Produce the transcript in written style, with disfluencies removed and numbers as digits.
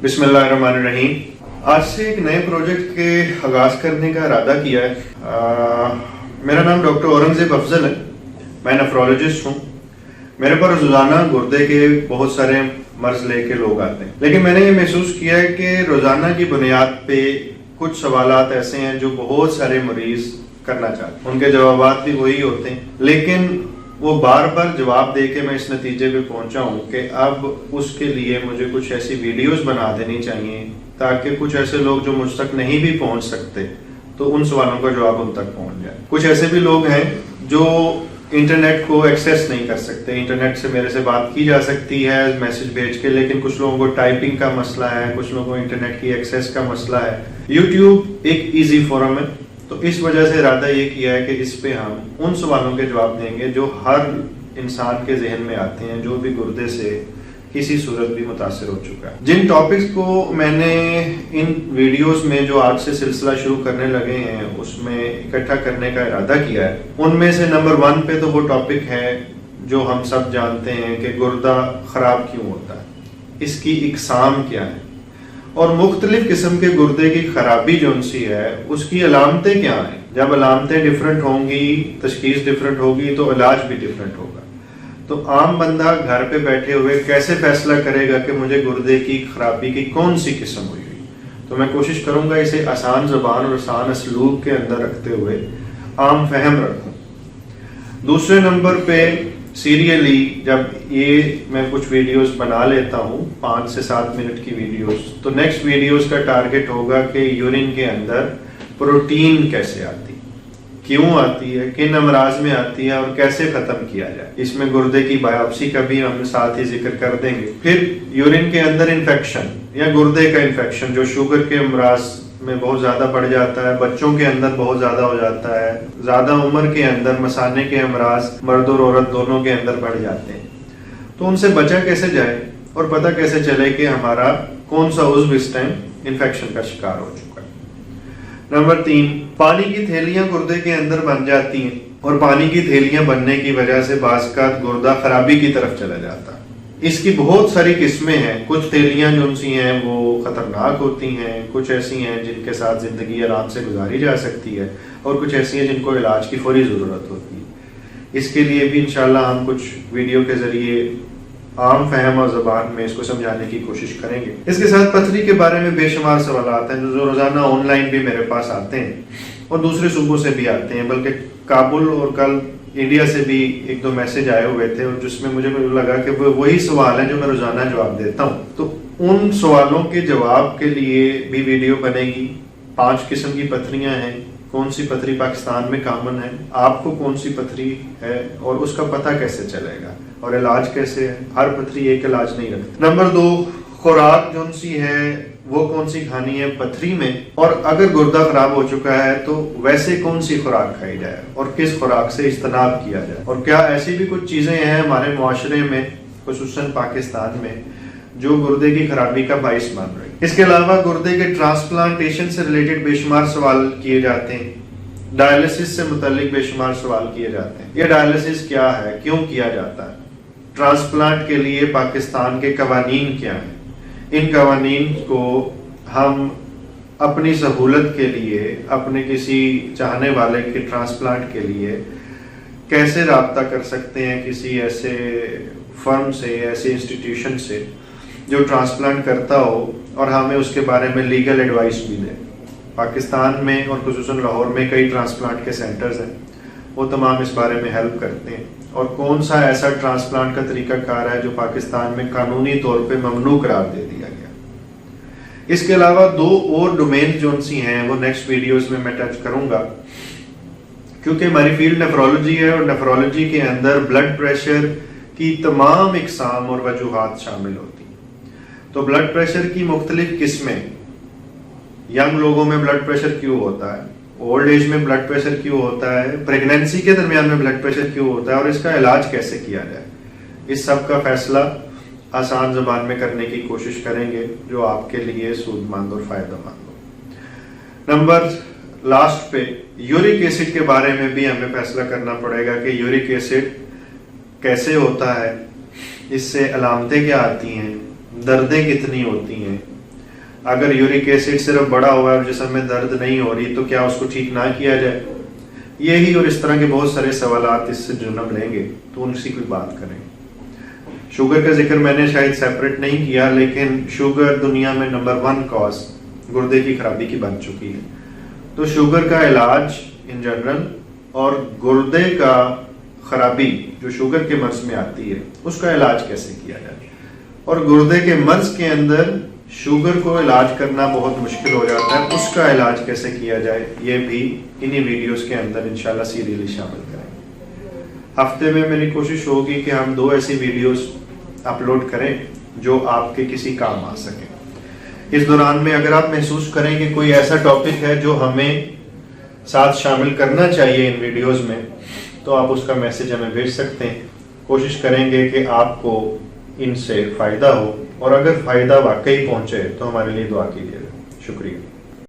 बिस्मिल्लाहिर्रहमानिर्रहीम। आज से एक नए प्रोजेक्ट के आगाज़ करने का इरादा किया है। मेरा नाम डॉक्टर औरंगज़ेब अफजल है। मैं नेफ्रोलॉजिस्ट हूँ। मेरे पर रोज़ाना गुर्दे के बहुत सारे मर्ज लेके लोग आते हैं, लेकिन मैंने ये महसूस किया है कि रोज़ाना की बुनियाद पे कुछ सवालात ऐसे हैं जो बहुत सारे मरीज करना चाहते हैं। उनके जवाबात भी वही होते हैं, लेकिन वो बार बार जवाब दे के मैं इस नतीजे पे पहुंचा हूँ कि अब उसके लिए मुझे कुछ ऐसी वीडियोस बना देनी चाहिए ताकि कुछ ऐसे लोग जो मुझ तक नहीं भी पहुंच सकते तो उन सवालों का जवाब उन तक पहुंच जाए। कुछ ऐसे भी लोग हैं जो इंटरनेट को एक्सेस नहीं कर सकते। इंटरनेट से मेरे से बात की जा सकती है मैसेज भेज के, लेकिन कुछ लोगों को टाइपिंग का मसला है, कुछ लोगों को इंटरनेट की एक्सेस का मसला है। यूट्यूब एक ईजी फोरम है, तो इस वजह से इरादा ये किया है कि इस पे हम उन सवालों के जवाब देंगे जो हर इंसान के जहन में आते हैं, जो भी गुर्दे से किसी सूरत भी मुतासिर हो चुका है। जिन टॉपिक्स को मैंने इन वीडियोस में जो आज से सिलसिला शुरू करने लगे हैं उसमें इकट्ठा करने का इरादा किया है, उनमें से नंबर 1 पे तो वो टॉपिक है जो हम सब जानते हैं कि गुर्दा खराब क्यों होता है, इसकी इकसाम क्या है और मुख्तलिफ किस्म के गुर्दे की खराबी जो सी है उसकी अलामतें क्या हैं। जब अलामतें डिफरेंट होंगी, तशखीस डिफरेंट होगी तो इलाज भी डिफरेंट होगा। तो आम बंदा घर पे बैठे हुए कैसे फैसला करेगा कि मुझे गुर्दे की खराबी की कौन सी किस्म हुई। तो मैं कोशिश करूंगा इसे आसान ज़बान और आसान असलूब के अंदर रखते हुए आम फहम रखूं। दूसरे नंबर पे सीरियली जब ये मैं कुछ वीडियोस बना लेता हूँ 5 से 7 मिनट की वीडियोस, तो नेक्स्ट वीडियोस का टारगेट होगा कि यूरिन के अंदर प्रोटीन कैसे आती, क्यों आती है, किन अमराज में आती है और कैसे खत्म किया जाए। इसमें गुर्दे की बायोप्सी का भी हम साथ ही जिक्र कर देंगे। फिर यूरिन के अंदर इन्फेक्शन या गुर्दे का इन्फेक्शन जो शुगर के अमराज में बहुत ज्यादा बढ़ जाता है, बच्चों के अंदर बहुत ज्यादा हो जाता है, ज्यादा उम्र के अंदर मसाने के अमराज मर्द और औरत दोनों के अंदर बढ़ जाते हैं। तो उनसे बचा कैसे जाए और पता कैसे चले कि हमारा कौन सा उज़्व इस टाइम इन्फेक्शन का शिकार हो चुका है। नंबर 3, पानी की थैलियां गुर्दे के अंदर बन जाती हैं और पानी की थैलियां बनने की वजह से बाज़ गुर्दा खराबी की तरफ चला जाता है। इसकी बहुत सारी किस्में हैं। कुछ थैलियां जो सी हैं वो खतरनाक होती हैं, कुछ ऐसी हैं जिनके साथ जिंदगी आराम से गुजारी जा सकती है और कुछ ऐसी हैं जिनको इलाज की फौरी ज़रूरत होती है। इसके लिए भी इंशाल्लाह हम कुछ वीडियो के जरिए आम फहम और ज़बान में इसको समझाने की कोशिश करेंगे। इसके साथ पथरी के बारे में बेशुमार सवाल आते हैं जो रोज़ाना ऑनलाइन भी मेरे पास आते हैं और दूसरे सूबों से भी आते हैं, बल्कि काबुल और कल इंडिया से भी 1-2 मैसेज आए हुए थे और जिसमें मुझे लगा कि वो वही सवाल है जो मैं रोजाना जवाब देता हूँ। तो उन सवालों के जवाब के लिए भी वीडियो बनेगी। 5 किस्म की पथरियां हैं, कौन सी पथरी पाकिस्तान में कॉमन है, आपको कौन सी पथरी है और उसका पता कैसे चलेगा और इलाज कैसे है। हर पथरी एक इलाज नहीं रखती। नंबर 2, खुराक जो सी है वो कौन सी खानी है पथरी में, और अगर गुर्दा खराब हो चुका है तो वैसे कौन सी खुराक खाई जाए और किस खुराक से इज्तनाब किया जाए। और क्या ऐसी भी कुछ चीजें हैं हमारे मुआशरे में, खुसूसन पाकिस्तान में, जो गुर्दे की खराबी का बाइस बन रही। इसके अलावा गुर्दे के ट्रांसप्लांटेशन से रिलेटेड बेशुमार सवाल किए जाते हैं, डायलिसिस से मुतालिक बेशुमार सवाल किए जाते हैं। ये डायलिसिस क्या है, क्यों किया जाता है, ट्रांसप्लांट के लिए पाकिस्तान के कवानीन क्या हैं, इन कवानीन को हम अपनी सहूलत के लिए, अपने किसी चाहने वाले के ट्रांसप्लांट के लिए कैसे राब्ता कर सकते हैं किसी ऐसे फर्म से, ऐसे इंस्टीट्यूशन से जो ट्रांसप्लांट करता हो और हमें उसके बारे में लीगल एडवाइस भी दे। पाकिस्तान में और खुसूसन लाहौर में कई ट्रांसप्लांट के सेंटर्स हैं, वो तमाम इस बारे में हेल्प करते हैं। और कौन सा ऐसा ट्रांसप्लांट का तरीकाकार है जो पाकिस्तान में कानूनी तौर पे ममनू करार दे दिया गया। इसके अलावा 2 और डोमेन जो सी हैं वो नेक्स्ट वीडियोस में मैं टच करूंगा, क्योंकि हमारी फील्ड नेफ्रोलॉजी है और नेफ्रोलॉजी के अंदर ब्लड प्रेशर की तमाम इकसाम और वजूहात शामिल होती हैं। तो ब्लड प्रेशर की मुख्तलिफ किस्में, यंग लोगों में ब्लड प्रेशर क्यों होता है, ओल्ड एज में ब्लड प्रेशर क्यों होता है, प्रेगनेंसी के दरमियान में ब्लड प्रेशर क्यों होता है और इसका इलाज कैसे किया जाए, इस सब का फैसला आसान ज़बान में करने की कोशिश करेंगे जो आपके लिए सूदमंद और फायदेमंद हो। नंबर लास्ट पे यूरिक एसिड के बारे में भी हमें फैसला करना पड़ेगा कि यूरिक एसिड कैसे होता है, इससे अलामतें क्या आती हैं, दर्दें कितनी होती हैं, اگر یورک ایسڈ صرف بڑا ہوا ہے اور جسم میں درد نہیں ہو رہی تو کیا اس کو ٹھیک نہ کیا جائے؟ یہی اور اس طرح کے بہت سارے سوالات اس سے جنم لیں گے تو ان کی کوئی بات کریں. شوگر کا ذکر میں نے شاید سیپریٹ نہیں کیا، لیکن شوگر دنیا میں نمبر 1 کاز گردے کی خرابی کی بن چکی ہے. تو شوگر کا علاج ان جنرل اور گردے کا خرابی جو شوگر کے مرض میں آتی ہے اس کا علاج کیسے کیا جائے، اور گردے کے مرض کے اندر شوگر کو علاج کرنا بہت مشکل ہو جاتا ہے، اس کا علاج کیسے کیا جائے، یہ بھی انہی ویڈیوز کے اندر انشاءاللہ سیریلی شامل کریں گے. ہفتے میں میری کوشش ہوگی کہ ہم 2 ایسی ویڈیوز اپلوڈ کریں جو آپ کے کسی کام آ سکیں. اس دوران میں اگر آپ محسوس کریں کہ کوئی ایسا ٹاپک ہے جو ہمیں ساتھ شامل کرنا چاہیے ان ویڈیوز میں تو آپ اس کا میسج ہمیں بھیج سکتے ہیں. کوشش کریں گے کہ آپ کو ان سے فائدہ ہو، اور اگر فائدہ واقعی پہنچے تو ہمارے لیے دعا کیجیے گا. شکریہ.